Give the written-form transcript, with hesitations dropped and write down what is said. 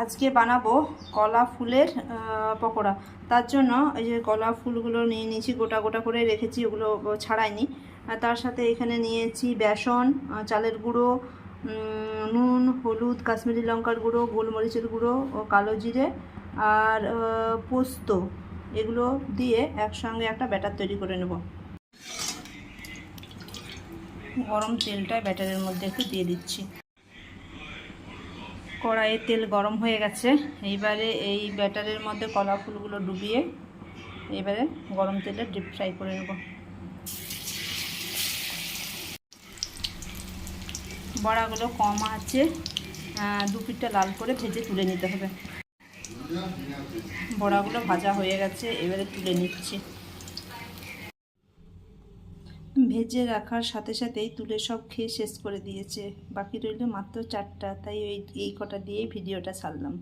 আজকে বানাবো কলা ফুলের পকোড়া। তার জন্য এই যে কলা ফুলগুলো নিয়ে নিয়েছি, গোটা গোটা করে রেখেছি, ওগুলো ছাড়াইনি। আর তার সাথে এখানে নিয়েছি বেসন, চালের গুঁড়ো, নুন, হলুদ, কাশ্মীরি লঙ্কার গুঁড়ো, গোলমরিচের গুঁড়ো ও কালো জিরে আর পোস্ত। এগুলো দিয়ে একসঙ্গে একটা ব্যাটার তৈরি করে নেব। গরম তেলটা ব্যাটারের মধ্যে একটু দিয়ে দিচ্ছি। কড়াইয়ে তেল গরম হয়ে গেছে। এইবারে এই ব্যাটারের মধ্যে কলা ফুলগুলো ডুবিয়ে এবারে গরম তেলে ডিপ ফ্রাই করে নেব। বড়াগুলো কম আছে, দু পিঠটা লাল করে ভেজে তুলে নিতে হবে। বড়াগুলো ভাজা হয়ে গেছে, এবারে তুলে নিচ্ছি। ভেজে রাখার সাথে সাথেই তুলে সব খেয়ে শেষ করে দিয়েছে, বাকি রইল মাত্র 4টা। তাই এই কটা দিয়েই ভিডিওটা ছাড়লাম।